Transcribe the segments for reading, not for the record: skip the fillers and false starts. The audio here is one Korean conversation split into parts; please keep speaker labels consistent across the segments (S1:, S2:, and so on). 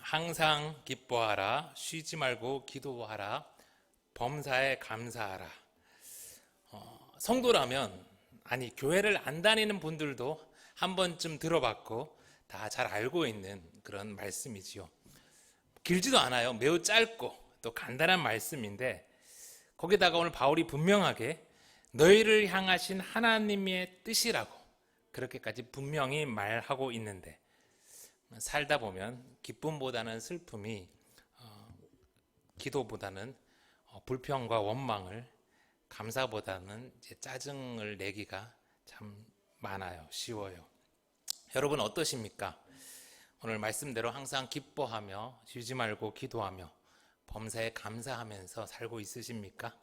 S1: 항상 기뻐하라, 쉬지 말고 기도하라, 범사에 감사하라. 성도라면, 아니 교회를 안 다니는 분들도 한 번쯤 들어봤고 다 잘 알고 있는 그런 말씀이지요. 길지도 않아요. 매우 짧고 또 간단한 말씀인데, 거기다가 오늘 바울이 분명하게 너희를 향하신 하나님의 뜻이라고 그렇게까지 분명히 말하고 있는데, 살다 보면 기쁨보다는 슬픔이, 기도보다는 불평과 원망을, 감사보다는 이제 짜증을 내기가 참 많아요. 쉬워요. 여러분 어떠십니까? 오늘 말씀대로 항상 기뻐하며 쉬지 말고 기도하며 범사에 감사하면서 살고 있으십니까?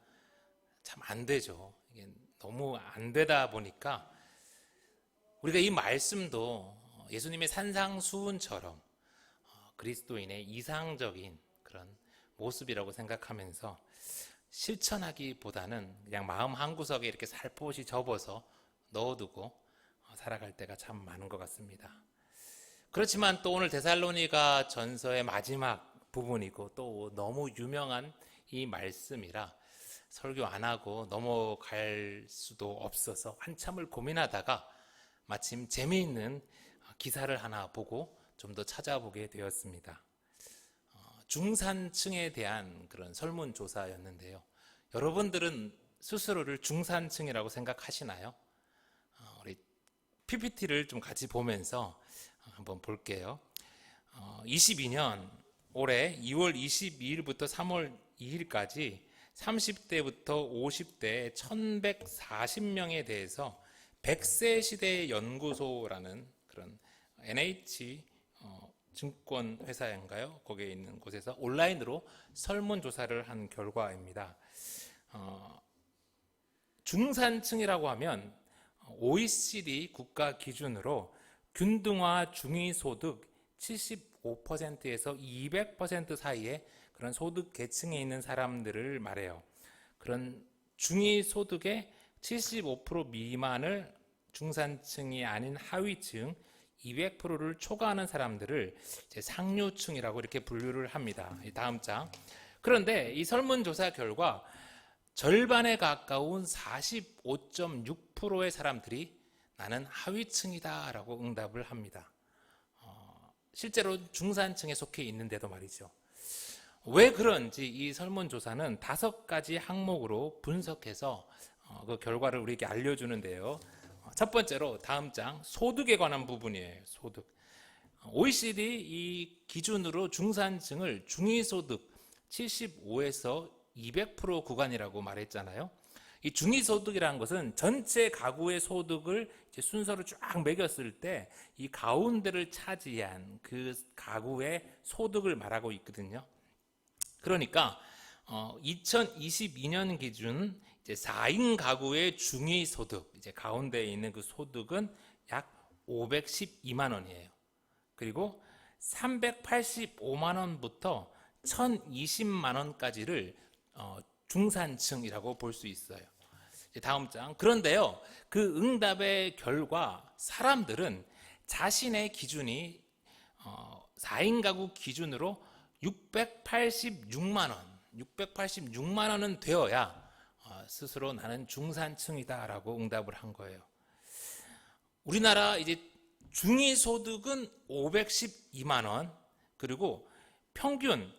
S1: 참 안 되죠. 이게 너무 안 되다 보니까 우리가 이 말씀도 예수님의 산상수훈처럼 그리스도인의 이상적인 그런 모습이라고 생각하면서 실천하기보다는 그냥 마음 한구석에 이렇게 살포시 접어서 넣어두고 살아갈 때가 참 많은 것 같습니다. 그렇지만 또 오늘 데살로니가 전서의 마지막 부분이고 또 너무 유명한 이 말씀이라 설교 안 하고 넘어갈 수도 없어서 한참을 고민하다가 마침 재미있는 기사를 하나 보고 좀 더 찾아보게 되었습니다. 중산층에 대한 그런 설문조사였는데요. 여러분들은 스스로를 중산층이라고 생각하시나요? 우리 PPT를 좀 같이 보면서 한번 볼게요. 22년 올해 2월 22일부터 3월 2일까지 30대부터 50대 1140명에 대해서 100세 시대 연구소라는 그런 NH 증권 회사인가요? 거기에 있는 곳에서 온라인으로 설문조사를 한 결과입니다. 중산층이라고 하면 OECD 국가 기준으로 균등화 중위소득 75%에서 200% 사이에 그런 소득 계층에 있는 사람들을 말해요. 그런 중위소득의 75% 미만을 중산층이 아닌 하위층 200%를 초과하는 사람들을 이제 상류층이라고 이렇게 분류를 합니다. 다음 장. 그런데 이 설문조사 결과 절반에 가까운 45.6%의 사람들이 나는 하위층이다 라고 응답을 합니다. 실제로 중산층에 속해 있는데도 말이죠. 왜 그런지 이 설문조사는 5가지 항목으로 분석해서 그 결과를 우리에게 알려주는데요. 첫 번째로 다음 장 소득에 관한 부분이에요. 소득. OECD 이 기준으로 중산층을 중위소득 75에서 200% 구간이라고 말했잖아요. 이 중위소득이라는 것은 전체 가구의 소득을 이제 순서를 쫙 매겼을 때 이 가운데를 차지한 그 가구의 소득을 말하고 있거든요. 그러니까 2022년 기준 이제 4인 가구의 중위소득, 이제 가운데에 있는 그 소득은 약 512만 원이에요. 그리고 385만 원부터 1020만 원까지를 중산층이라고 볼 수 있어요. 다음 장. 그런데요, 그 응답의 결과 사람들은 자신의 기준이 4인 가구 기준으로 686만 원은 되어야 스스로 나는 중산층이다라고 응답을 한 거예요. 우리나라 이제 중위소득은 512만 원, 그리고 평균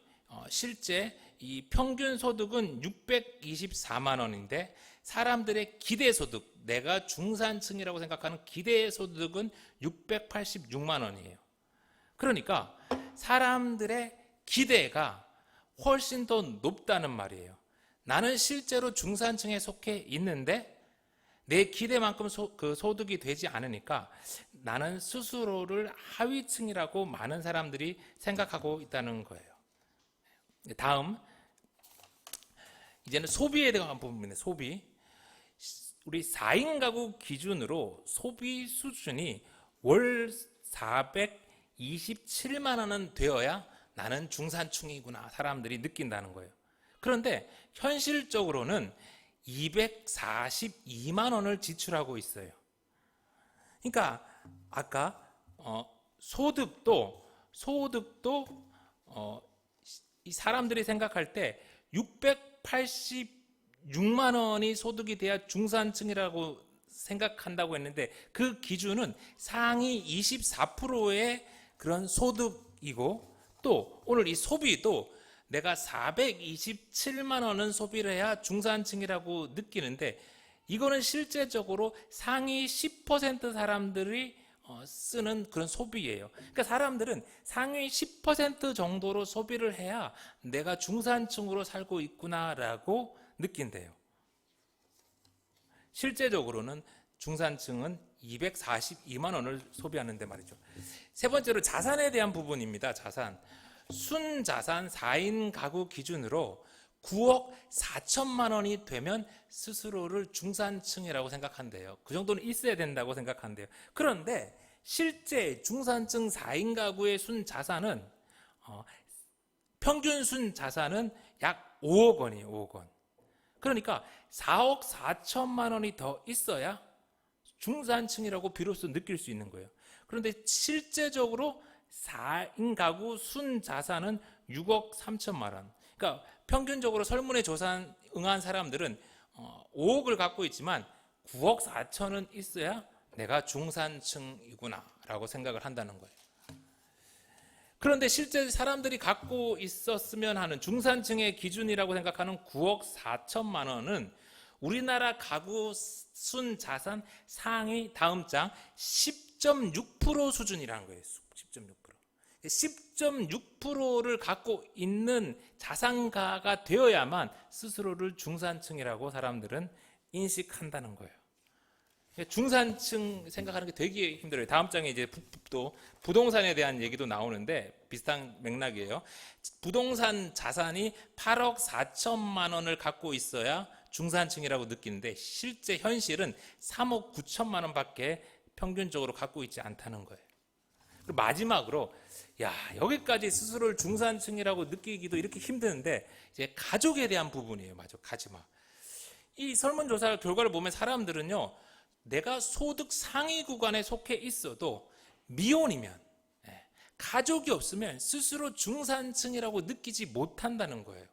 S1: 실제 이 평균 소득은 624만 원인데 사람들의 기대소득, 내가 중산층이라고 생각하는 기대소득은 686만 원이에요. 그러니까 사람들의 기대가 훨씬 더 높다는 말이에요. 나는 실제로 중산층에 속해 있는데 내 기대만큼 소득이 되지 않으니까 나는 스스로를 하위층이라고 많은 사람들이 생각하고 있다는 거예요. 다음, 이제는 소비에 대한 부분입니다. 소비. 우리 4인 가구 기준으로 소비 수준이 월 427만 원은 되어야 나는 중산층이구나 사람들이 느낀다는 거예요. 그런데 현실적으로는 242만 원을 지출하고 있어요. 그러니까 아까 소득도 소득도 이 사람들이 생각할 때 686만 원이 소득이 돼야 중산층이라고 생각한다고 했는데, 그 기준은 상위 24%의 그런 소득이고, 또 오늘 이 소비도 내가 427만 원은 소비를 해야 중산층이라고 느끼는데, 이거는 실제적으로 상위 10% 사람들이 쓰는 그런 소비예요. 그러니까 사람들은 상위 10% 정도로 소비를 해야 내가 중산층으로 살고 있구나라고 느낀대요. 실제적으로는 중산층은 242만 원을 소비하는데 말이죠. 세 번째로 자산에 대한 부분입니다. 자산. 순자산 4인 가구 기준으로 9억 4천만 원이 되면 스스로를 중산층이라고 생각한대요. 그 정도는 있어야 된다고 생각한대요. 그런데 실제 중산층 4인 가구의 순자산은 평균 순자산은 약 5억 원이에요. 5억 원. 그러니까 4억 4천만 원이 더 있어야 중산층이라고 비로소 느낄 수 있는 거예요. 그런데 실제적으로 4인 가구 순자산은 6억 3천만 원. 그러니까 평균적으로 설문에 응한 사람들은 5억을 갖고 있지만 9억 4천은 있어야 내가 중산층이구나 라고 생각을 한다는 거예요. 그런데 실제 사람들이 갖고 있었으면 하는 중산층의 기준이라고 생각하는 9억 4천만 원은 우리나라 가구 순자산 상위 다음 장 10.6% 수준이라는 거예요. 10.6%. 10.6%를 갖고 있는 자산가가 되어야만 스스로를 중산층이라고 사람들은 인식한다는 거예요. 중산층 생각하는 게 되게 힘들어요. 다음 장에 이제 또 부동산에 대한 얘기도 나오는데 비슷한 맥락이에요. 부동산 자산이 8억 4천만 원을 갖고 있어야 중산층이라고 느끼는데, 실제 현실은 3억 9천만 원밖에 평균적으로 갖고 있지 않다는 거예요. 그리고 마지막으로, 여기까지 스스로를 중산층이라고 느끼기도 이렇게 힘드는데, 이제 가족에 대한 부분이에요. 마지막. 이 설문조사 결과를 보면 사람들은요, 내가 소득 상위 구간에 속해 있어도 미혼이면, 가족이 없으면 스스로 중산층이라고 느끼지 못한다는 거예요.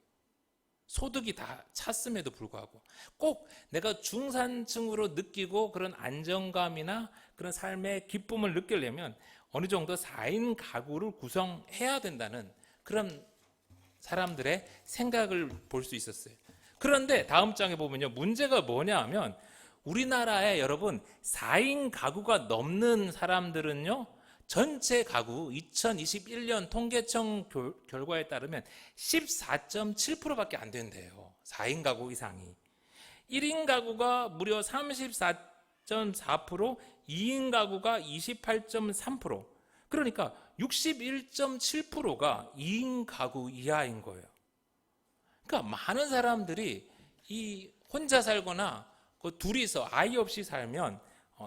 S1: 소득이 다 찼음에도 불구하고 꼭 내가 중산층으로 느끼고 그런 안정감이나 그런 삶의 기쁨을 느끼려면 어느 정도 4인 가구를 구성해야 된다는 그런 사람들의 생각을 볼 수 있었어요. 그런데 다음 장에 보면요, 문제가 뭐냐 하면 우리나라에 여러분 4인 가구가 넘는 사람들은요, 전체 가구 2021년 통계청 결과에 따르면 14.7%밖에 안 된대요. 4인 가구 이상이. 1인 가구가 무려 34.4%, 2인 가구가 28.3%. 그러니까 61.7%가 2인 가구 이하인 거예요. 그러니까 많은 사람들이 이 혼자 살거나 둘이서 아이 없이 살면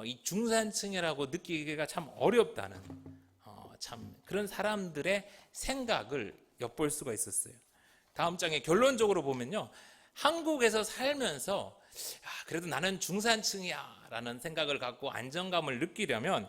S1: 이 중산층이라고 느끼기가 참 어렵다는 참 그런 사람들의 생각을 엿볼 수가 있었어요. 다음 장에 결론적으로 보면요, 한국에서 살면서 그래도 나는 중산층이야 라는 생각을 갖고 안정감을 느끼려면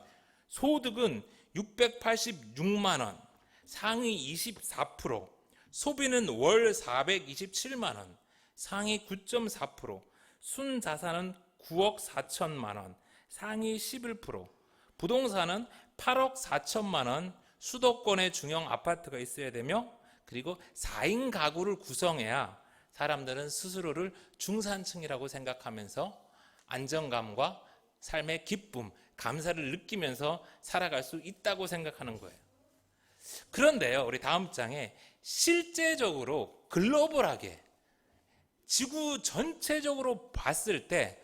S1: 소득은 686만 원, 상위 24%, 소비는 월 427만 원, 상위 9.4%, 순자산은 9억 4천만 원, 상위 11%, 부동산은 8억 4천만 원, 수도권에 중형 아파트가 있어야 되며, 그리고 4인 가구를 구성해야 사람들은 스스로를 중산층이라고 생각하면서 안정감과 삶의 기쁨, 감사를 느끼면서 살아갈 수 있다고 생각하는 거예요. 그런데요, 우리 다음 장에 실제적으로 글로벌하게 지구 전체적으로 봤을 때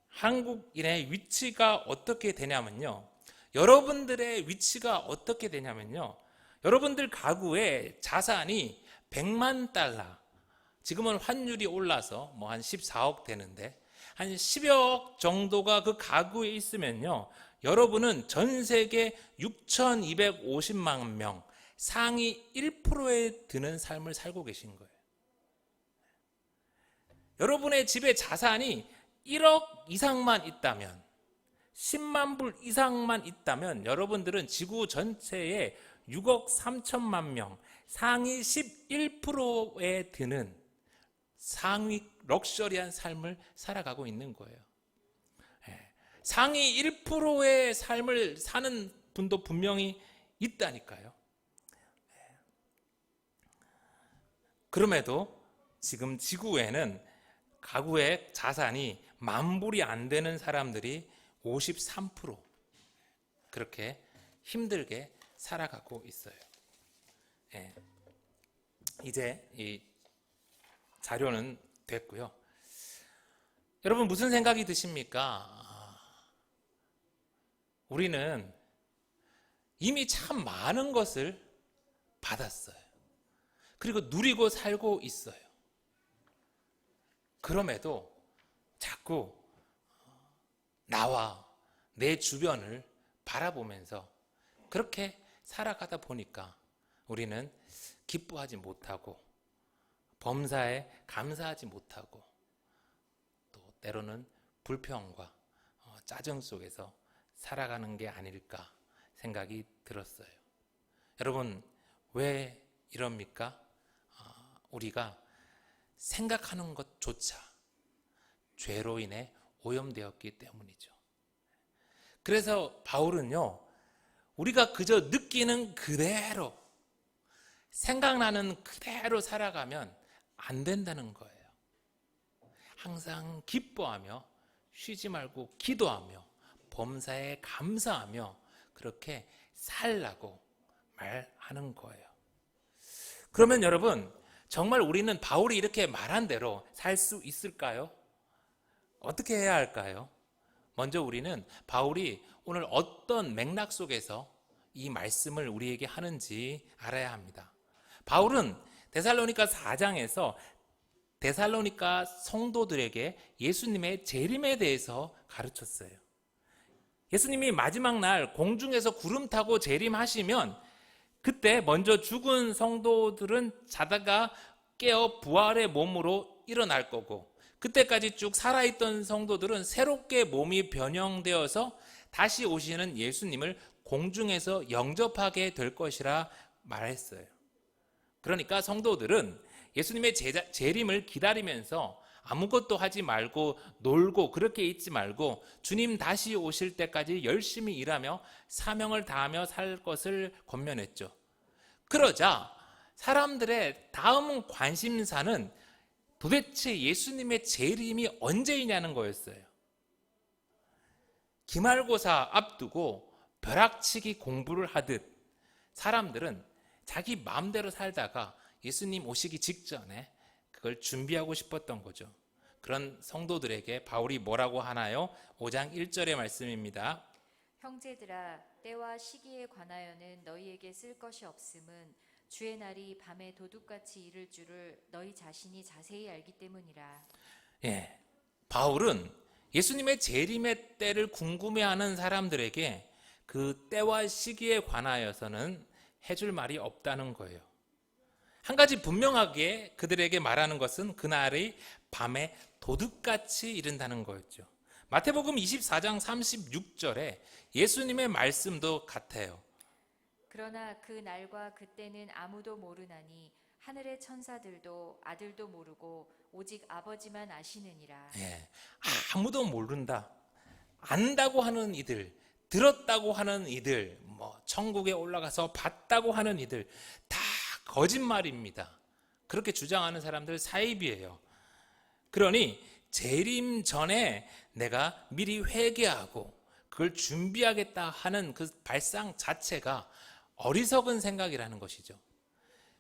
S1: 한국인의 위치가 어떻게 되냐면요, 여러분들의 위치가 어떻게 되냐면요, 여러분들 가구의 자산이 100만 달러, 지금은 환율이 올라서 뭐 한 14억 되는데 한 10억 정도가 그 가구에 있으면요, 여러분은 전 세계 6,250만 명, 상위 1%에 드는 삶을 살고 계신 거예요. 여러분의 집에 자산이 1억 이상만 있다면, 10만 불 이상만 있다면 여러분들은 지구 전체의 6억 3천만 명, 상위 11%에 드는 상위 럭셔리한 삶을 살아가고 있는 거예요. 상위 1%의 삶을 사는 분도 분명히 있다니까요. 그럼에도 지금 지구에는 가구의 자산이 10,000불이 안 되는 사람들이 53% 그렇게 힘들게 살아가고 있어요. 이제 이 자료는 됐고요. 여러분 무슨 생각이 드십니까? 우리는 이미 참 많은 것을 받았어요. 그리고 누리고 살고 있어요. 그럼에도 자꾸 나와 내 주변을 바라보면서 그렇게 살아가다 보니까 우리는 기뻐하지 못하고 범사에 감사하지 못하고 또 때로는 불평과 짜증 속에서 살아가는 게 아닐까 생각이 들었어요. 여러분 왜 이럽니까? 우리가 생각하는 것조차 죄로 인해 오염되었기 때문이죠. 그래서 바울은요, 우리가 그저 느끼는 그대로, 생각나는 그대로 살아가면 안 된다는 거예요. 항상 기뻐하며 쉬지 말고 기도하며 범사에 감사하며 그렇게 살라고 말하는 거예요. 그러면 여러분, 정말 우리는 바울이 이렇게 말한 대로 살 수 있을까요? 어떻게 해야 할까요? 먼저 우리는 바울이 오늘 어떤 맥락 속에서 이 말씀을 우리에게 하는지 알아야 합니다. 바울은 데살로니가 4장에서 데살로니가 성도들에게 예수님의 재림에 대해서 가르쳤어요. 예수님이 마지막 날 공중에서 구름 타고 재림하시면 그때 먼저 죽은 성도들은 자다가 깨어 부활의 몸으로 일어날 거고, 그때까지 쭉 살아있던 성도들은 새롭게 몸이 변형되어서 다시 오시는 예수님을 공중에서 영접하게 될 것이라 말했어요. 그러니까 성도들은 예수님의 재림을 기다리면서 아무것도 하지 말고 놀고 그렇게 있지 말고 주님 다시 오실 때까지 열심히 일하며 사명을 다하며 살 것을 권면했죠. 그러자 사람들의 다음 관심사는 도대체 예수님의 재림이 언제이냐는 거였어요. 기말고사 앞두고 벼락치기 공부를 하듯 사람들은 자기 마음대로 살다가 예수님 오시기 직전에 그걸 준비하고 싶었던 거죠. 그런 성도들에게 바울이 뭐라고 하나요? 5장 1절의 말씀입니다.
S2: 형제들아, 때와 시기에 관하여는 너희에게 쓸 것이 없음은 주의 날이 밤에 도둑같이 이를 줄을 너희 자신이 자세히 알기 때문이라.
S1: 바울은 예수님의 재림의 때를 궁금해하는 사람들에게 그 때와 시기에 관하여서는 해줄 말이 없다는 거예요. 한 가지 분명하게 그들에게 말하는 것은 그날이 밤에 도둑같이 이른다는 거였죠. 마태복음 24장 36절에 예수님의 말씀도 같아요.
S2: 그러나 그 날과 그때는 아무도 모르나니 하늘의 천사들도 아들도 모르고 오직 아버지만 아시느니라.
S1: 아무도 모른다. 안다고 하는 이들, 들었다고 하는 이들, 천국에 올라가서 봤다고 하는 이들 다 거짓말입니다. 그렇게 주장하는 사람들 사입이에요. 그러니 재림 전에 내가 미리 회개하고 그걸 준비하겠다 하는 그 발상 자체가 어리석은 생각이라는 것이죠.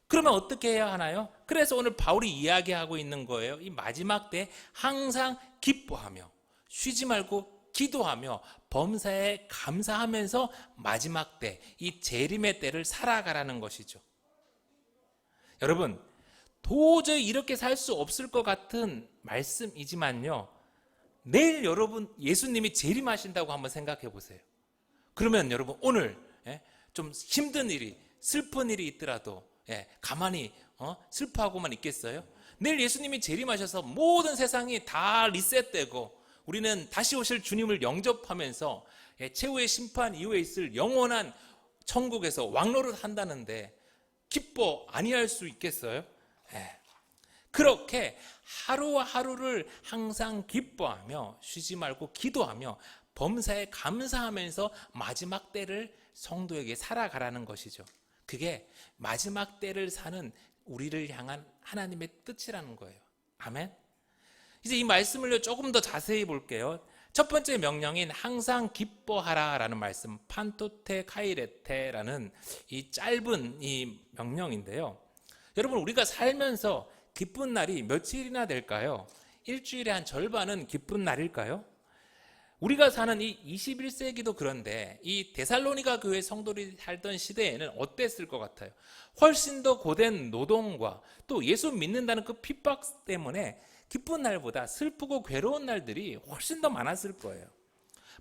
S1: 그러면 어떻게 해야 하나요? 그래서 오늘 바울이 이야기하고 있는 거예요. 이 마지막 때 항상 기뻐하며 쉬지 말고 기도하며 범사에 감사하면서 마지막 때, 이 재림의 때를 살아가라는 것이죠. 여러분, 도저히 이렇게 살 수 없을 것 같은 말씀이지만요, 내일 여러분 예수님이 재림하신다고 한번 생각해 보세요. 그러면 여러분 오늘 좀 힘든 일이, 슬픈 일이 있더라도 가만히 슬퍼하고만 있겠어요? 내일 예수님이 재림하셔서 모든 세상이 다 리셋되고 우리는 다시 오실 주님을 영접하면서 최후의 심판 이후에 있을 영원한 천국에서 왕노릇 한다는데 기뻐 아니할 수 있겠어요? 그렇게 하루하루를 항상 기뻐하며 쉬지 말고 기도하며 범사에 감사하면서 마지막 때를 성도에게 살아가라는 것이죠. 그게 마지막 때를 사는 우리를 향한 하나님의 뜻이라는 거예요. 아멘. 이제 이 말씀을 조금 더 자세히 볼게요. 첫 번째 명령인 항상 기뻐하라라는 말씀, 판토테 카이레테라는 이 짧은 이 명령인데요. 여러분, 우리가 살면서 기쁜 날이 며칠이나 될까요? 일주일의 한 절반은 기쁜 날일까요? 우리가 사는 이 21세기도 그런데 이 데살로니가 교회 성도들이 살던 시대에는 어땠을 것 같아요? 훨씬 더 고된 노동과 또 예수 믿는다는 그 핍박 때문에 기쁜 날보다 슬프고 괴로운 날들이 훨씬 더 많았을 거예요.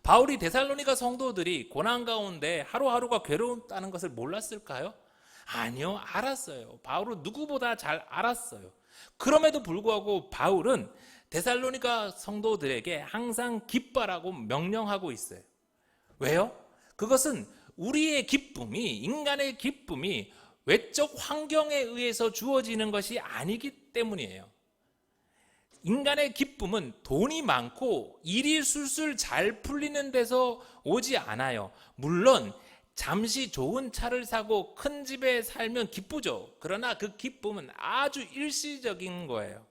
S1: 바울이 데살로니가 성도들이 고난 가운데 하루하루가 괴롭다는 것을 몰랐을까요? 아니요, 알았어요. 바울은 누구보다 잘 알았어요. 그럼에도 불구하고 바울은 데살로니가 성도들에게 항상 기뻐라고 명령하고 있어요. 왜요? 그것은 우리의 기쁨이, 인간의 기쁨이 외적 환경에 의해서 주어지는 것이 아니기 때문이에요. 인간의 기쁨은 돈이 많고 일이 술술 잘 풀리는 데서 오지 않아요. 물론 잠시 좋은 차를 사고 큰 집에 살면 기쁘죠. 그러나 그 기쁨은 아주 일시적인 거예요.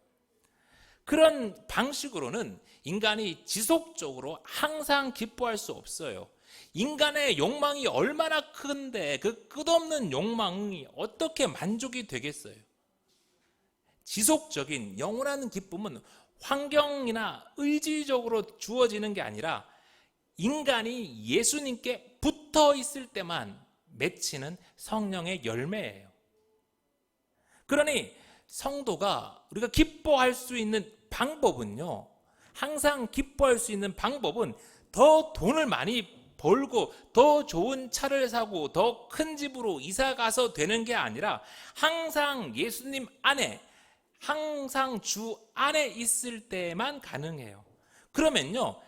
S1: 그런 방식으로는 인간이 지속적으로 항상 기뻐할 수 없어요. 인간의 욕망이 얼마나 큰데 그 끝없는 욕망이 어떻게 만족이 되겠어요? 지속적인 영원한 기쁨은 환경이나 의지적으로 주어지는 게 아니라 인간이 예수님께 붙어 있을 때만 맺히는 성령의 열매예요. 그러니 성도가 우리가 기뻐할 수 있는 방법은요, 항상 기뻐할 수 있는 방법은 더 돈을 많이 벌고 더 좋은 차를 사고 더 큰 집으로 이사 가서 되는 게 아니라 항상 예수님 안에, 항상 주 안에 있을 때만 가능해요. 그러면요,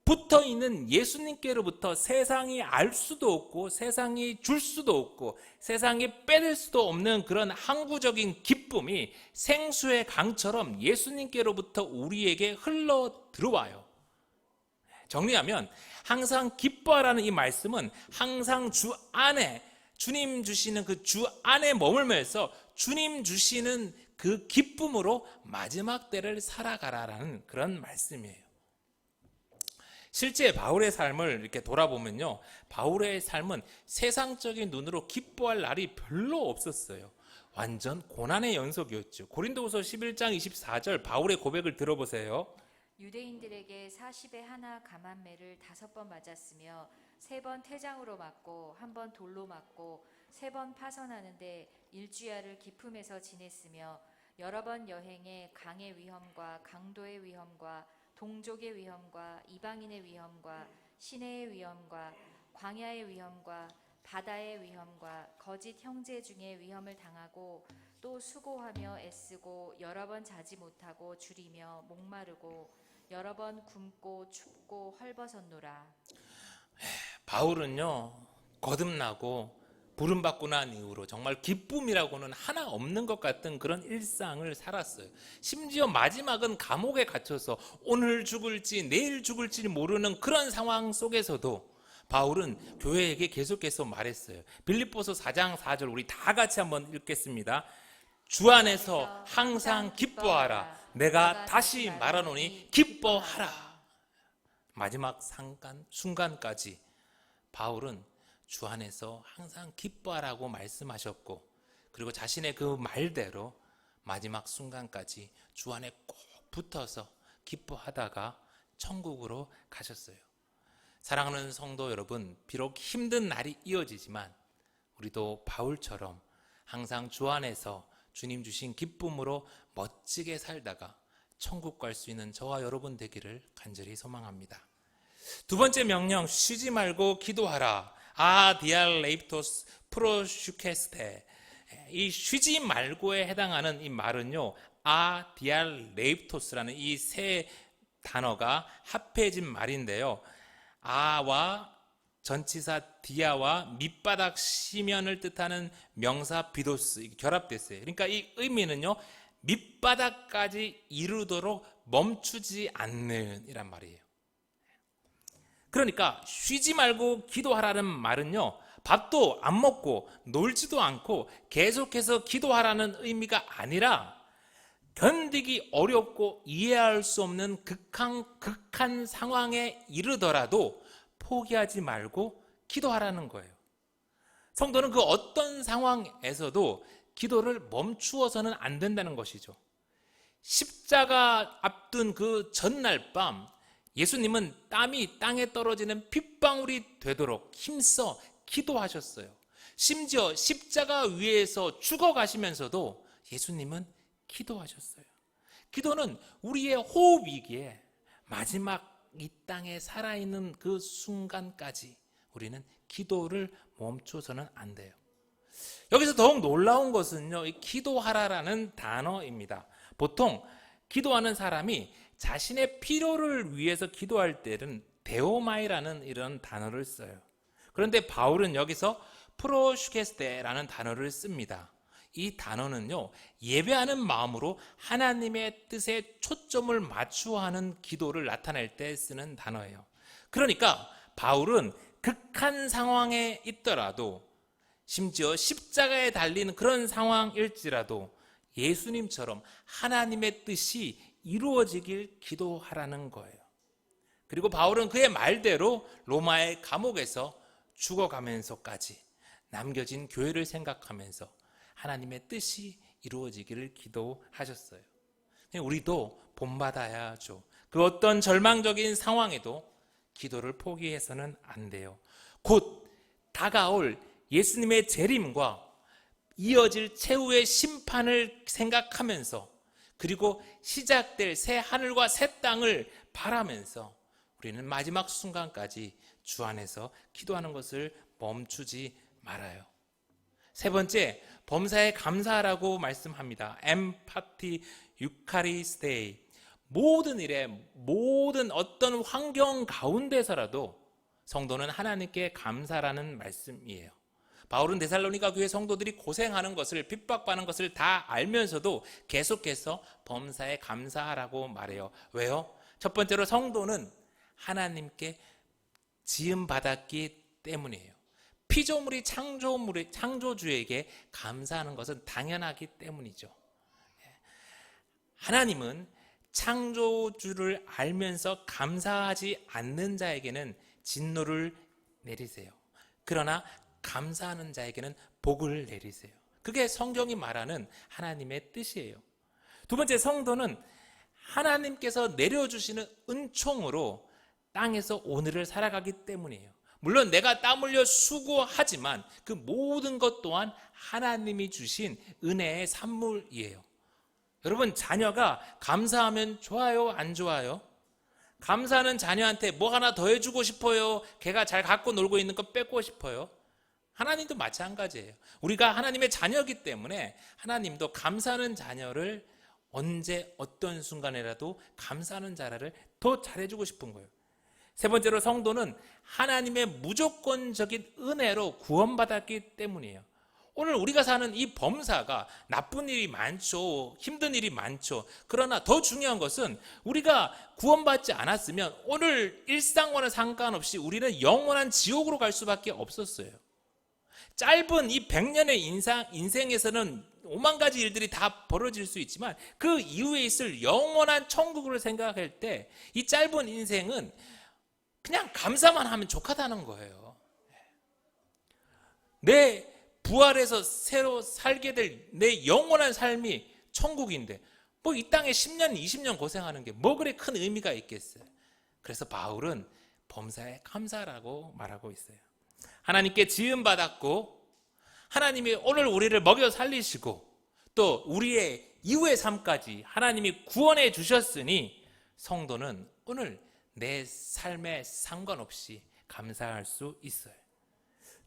S1: 붙어 있는 예수님께로부터 세상이 알 수도 없고 세상이 줄 수도 없고 세상이 빼낼 수도 없는 그런 항구적인 기쁨이 생수의 강처럼 예수님께로부터 우리에게 흘러 들어와요. 정리하면 항상 기뻐하라는 이 말씀은 항상 주 안에, 주님 주시는 그 주 안에 머물면서 주님 주시는 그 기쁨으로 마지막 때를 살아가라라는 그런 말씀이에요. 실제 바울의 삶을 이렇게 돌아보면요, 바울의 삶은 세상적인 눈으로 기뻐할 날이 별로 없었어요. 완전 고난의 연속이었죠. 고린도후서 11장 24절 바울의 고백을 들어보세요.
S2: 유대인들에게 40에 하나 감한매를 5번 맞았으며 3번 태장으로 맞고 1번 돌로 맞고 3번 파선하는데 일주야를 기품에서 지냈으며 여러 번 여행에 강의 위험과 강도의 위험과 동족의 위험과 이방인의 위험과 시내의 위험과 광야의 위험과 바다의 위험과 거짓 형제 중에 위험을 당하고 또 수고하며 애쓰고 여러 번 자지 못하고 줄이며 목마르고 여러 번 굶고 춥고 헐벗었노라.
S1: 바울은요, 거듭나고 부름받고 난 이후로 정말 기쁨이라고는 하나 없는 것 같은 그런 일상을 살았어요. 심지어 마지막은 감옥에 갇혀서 오늘 죽을지 내일 죽을지 모르는 그런 상황 속에서도 바울은 교회에게 계속해서 말했어요. 빌립보서 4장 4절 우리 다 같이 한번 읽겠습니다. 주 안에서 항상 기뻐하라. 내가 다시 말하노니 기뻐하라. 마지막 순간까지 바울은 주 안에서 항상 기뻐하라고 말씀하셨고, 그리고 자신의 그 말대로 마지막 순간까지 주 안에 꼭 붙어서 기뻐하다가 천국으로 가셨어요. 사랑하는 성도 여러분, 비록 힘든 날이 이어지지만 우리도 바울처럼 항상 주 안에서 주님 주신 기쁨으로 멋지게 살다가 천국 갈 수 있는 저와 여러분 되기를 간절히 소망합니다. 두 번째 명령, 쉬지 말고 기도하라. 디알 레이프토스 프로슈케스테. 이 쉬지 말고에 해당하는 이 말은요, 디알 레이프토스라는 이 세 단어가 합해진 말인데요. 아와 전치사 디아와 밑바닥 시면을 뜻하는 명사 비도스 결합됐어요. 그러니까 이 의미는요, 밑바닥까지 이루도록 멈추지 않는 이란 말이에요. 그러니까 쉬지 말고 기도하라는 말은요, 밥도 안 먹고 놀지도 않고 계속해서 기도하라는 의미가 아니라 견디기 어렵고 이해할 수 없는 극한 상황에 이르더라도 포기하지 말고 기도하라는 거예요. 성도는 그 어떤 상황에서도 기도를 멈추어서는 안 된다는 것이죠. 십자가 앞둔 그 전날 밤 예수님은 땀이 땅에 떨어지는 핏방울이 되도록 힘써 기도하셨어요. 심지어 십자가 위에서 죽어가시면서도 예수님은 기도하셨어요. 기도는 우리의 호흡이기에 마지막 이 땅에 살아있는 그 순간까지 우리는 기도를 멈춰서는 안 돼요. 여기서 더욱 놀라운 것은요, 이 기도하라라는 단어입니다. 보통 기도하는 사람이 자신의 필요를 위해서 기도할 때는 데오마이라는 이런 단어를 써요. 그런데 바울은 여기서 프로슈케스테라는 단어를 씁니다. 이 단어는요, 예배하는 마음으로 하나님의 뜻에 초점을 맞추어 하는 기도를 나타낼 때 쓰는 단어예요. 그러니까 바울은 극한 상황에 있더라도, 심지어 십자가에 달리는 그런 상황일지라도 예수님처럼 하나님의 뜻이 이루어지길 기도하라는 거예요. 그리고 바울은 그의 말대로 로마의 감옥에서 죽어가면서까지 남겨진 교회를 생각하면서 하나님의 뜻이 이루어지기를 기도하셨어요. 우리도 본받아야죠. 그 어떤 절망적인 상황에도 기도를 포기해서는 안 돼요. 곧 다가올 예수님의 재림과 이어질 최후의 심판을 생각하면서, 그리고 시작될 새 하늘과 새 땅을 바라면서 우리는 마지막 순간까지 주 안에서 기도하는 것을 멈추지 말아요. 세 번째, 범사에 감사하라고 말씀합니다. 엠파티 유카리스테이. 모든 일에, 모든 어떤 환경 가운데서라도 성도는 하나님께 감사라는 말씀이에요. 바울은 데살로니가 교회 성도들이 고생하는 것을, 핍박받는 것을 다 알면서도 계속해서 범사에 감사하라고 말해요. 왜요? 첫 번째로 성도는 하나님께 지음받았기 때문이에요. 피조물이 창조주에게 감사하는 것은 당연하기 때문이죠. 하나님은 창조주를 알면서 감사하지 않는 자에게는 진노를 내리세요. 그러나 감사하는 자에게는 복을 내리세요. 그게 성경이 말하는 하나님의 뜻이에요. 두 번째, 성도는 하나님께서 내려주시는 은총으로 땅에서 오늘을 살아가기 때문이에요. 물론 내가 땀 흘려 수고하지만 그 모든 것 또한 하나님이 주신 은혜의 산물이에요. 여러분, 자녀가 감사하면 좋아요, 안 좋아요? 감사하는 자녀한테 뭐 하나 더 해주고 싶어요? 걔가 잘 갖고 놀고 있는 거 뺏고 싶어요? 하나님도 마찬가지예요. 우리가 하나님의 자녀이기 때문에 하나님도 감사하는 자녀를 언제 어떤 순간에라도 감사하는 자를 더 잘해주고 싶은 거예요. 세 번째로, 성도는 하나님의 무조건적인 은혜로 구원받았기 때문이에요. 오늘 우리가 사는 이 범사가 나쁜 일이 많죠. 힘든 일이 많죠. 그러나 더 중요한 것은 우리가 구원받지 않았으면 오늘 일상과는 상관없이 우리는 영원한 지옥으로 갈 수밖에 없었어요. 짧은 이 100년의 인생에서는 5만 가지 일들이 다 벌어질 수 있지만 그 이후에 있을 영원한 천국을 생각할 때 이 짧은 인생은 그냥 감사만 하면 족하다는 거예요. 내 부활해서 새로 살게 될 내 영원한 삶이 천국인데 뭐 이 땅에 10년, 20년 고생하는 게 뭐 그래 큰 의미가 있겠어요. 그래서 바울은 범사에 감사라고 말하고 있어요. 하나님께 지음받았고 하나님이 오늘 우리를 먹여 살리시고 또 우리의 이후의 삶까지 하나님이 구원해 주셨으니 성도는 오늘 내 삶에 상관없이 감사할 수 있어요.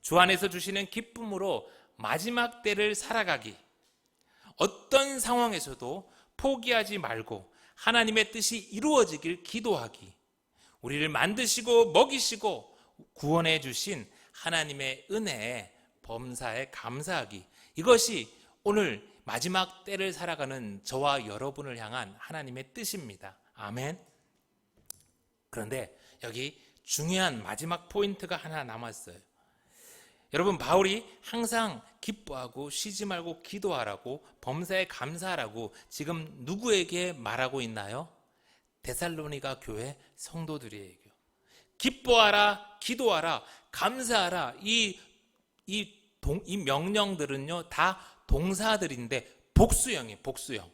S1: 주 안에서 주시는 기쁨으로 마지막 때를 살아가기, 어떤 상황에서도 포기하지 말고 하나님의 뜻이 이루어지길 기도하기, 우리를 만드시고 먹이시고 구원해 주신 하나님의 은혜에 범사에 감사하기, 이것이 오늘 마지막 때를 살아가는 저와 여러분을 향한 하나님의 뜻입니다. 아멘. 그런데 여기 중요한 마지막 포인트가 하나 남았어요. 여러분, 바울이 항상 기뻐하고 쉬지 말고 기도하라고, 범사에 감사하라고 지금 누구에게 말하고 있나요? 데살로니가 교회 성도들에게. 기뻐하라, 기도하라, 감사하라, 이 명령들은요 다 동사들인데 복수형이에요. 복수형.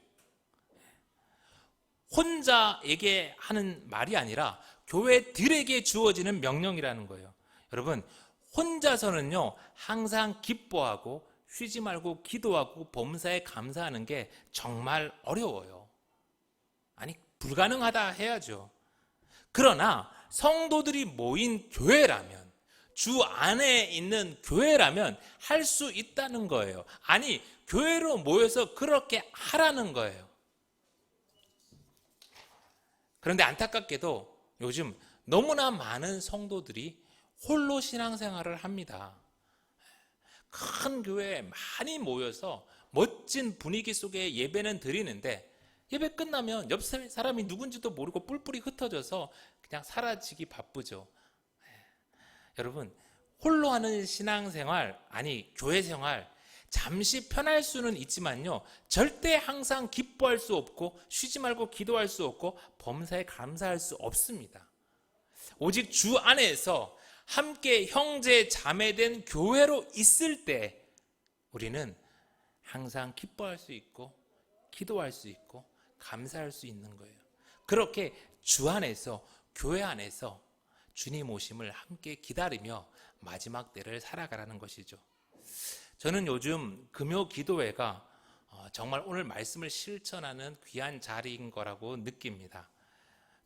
S1: 혼자에게 하는 말이 아니라 교회들에게 주어지는 명령이라는 거예요. 여러분, 혼자서는요 항상 기뻐하고 쉬지 말고 기도하고 범사에 감사하는 게 정말 어려워요. 아니, 불가능하다 해야죠. 그러나 성도들이 모인 교회라면, 주 안에 있는 교회라면 할 수 있다는 거예요. 아니, 교회로 모여서 그렇게 하라는 거예요. 그런데 안타깝게도 요즘 너무나 많은 성도들이 홀로 신앙생활을 합니다. 큰 교회에 많이 모여서 멋진 분위기 속에 예배는 드리는데 예배 끝나면 옆 사람이 누군지도 모르고 뿔뿔이 흩어져서 그냥 사라지기 바쁘죠. 여러분, 홀로 하는 신앙생활, 아니 교회 생활, 잠시 편할 수는 있지만요 절대 항상 기뻐할 수 없고 쉬지 말고 기도할 수 없고 범사에 감사할 수 없습니다. 오직 주 안에서 함께 형제 자매된 교회로 있을 때 우리는 항상 기뻐할 수 있고 기도할 수 있고 감사할 수 있는 거예요. 그렇게 주 안에서, 교회 안에서 주님 오심을 함께 기다리며 마지막 때를 살아가라는 것이죠. 저는 요즘 금요 기도회가 정말 오늘 말씀을 실천하는 귀한 자리인 거라고 느낍니다.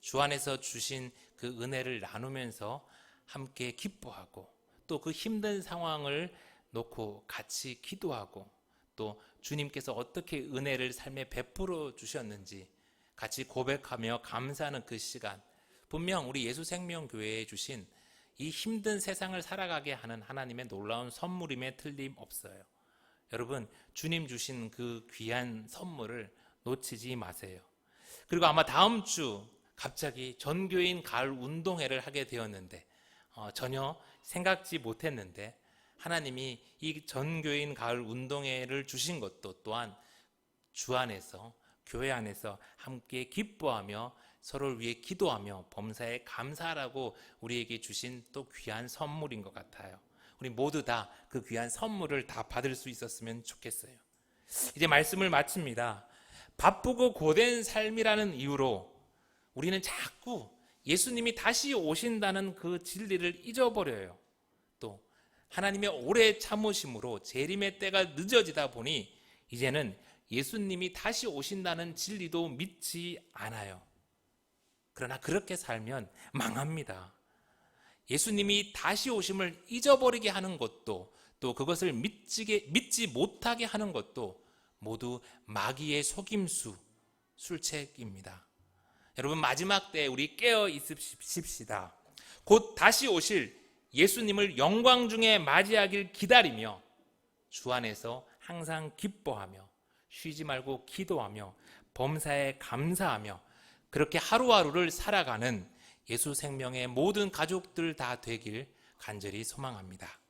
S1: 주 안에서 주신 그 은혜를 나누면서 함께 기뻐하고, 또 그 힘든 상황을 놓고 같이 기도하고, 또 주님께서 어떻게 은혜를 삶에 베풀어 주셨는지 같이 고백하며 감사하는 그 시간, 분명 우리 예수생명교회에 주신 이 힘든 세상을 살아가게 하는 하나님의 놀라운 선물임에 틀림없어요. 여러분, 주님 주신 그 귀한 선물을 놓치지 마세요. 그리고 아마 다음 주 갑자기 전교인 가을 운동회를 하게 되었는데 전혀 생각지 못했는데 하나님이 이 전교인 가을 운동회를 주신 것도 또한 주 안에서, 교회 안에서 함께 기뻐하며 서로를 위해 기도하며 범사에 감사하라고 우리에게 주신 또 귀한 선물인 것 같아요. 우리 모두 다 그 귀한 선물을 다 받을 수 있었으면 좋겠어요. 이제 말씀을 마칩니다. 바쁘고 고된 삶이라는 이유로 우리는 자꾸 예수님이 다시 오신다는 그 진리를 잊어버려요. 또 하나님의 오래 참으심으로 재림의 때가 늦어지다 보니 이제는 예수님이 다시 오신다는 진리도 믿지 않아요. 그러나 그렇게 살면 망합니다. 예수님이 다시 오심을 잊어버리게 하는 것도, 또 그것을 믿지 못하게 하는 것도 모두 마귀의 속임수, 술책입니다. 여러분, 마지막 때 우리 깨어 있읍시다. 곧 다시 오실 예수님을 영광 중에 맞이하길 기다리며 주 안에서 항상 기뻐하며 쉬지 말고 기도하며 범사에 감사하며 그렇게 하루하루를 살아가는 예수 생명의 모든 가족들 다 되길 간절히 소망합니다.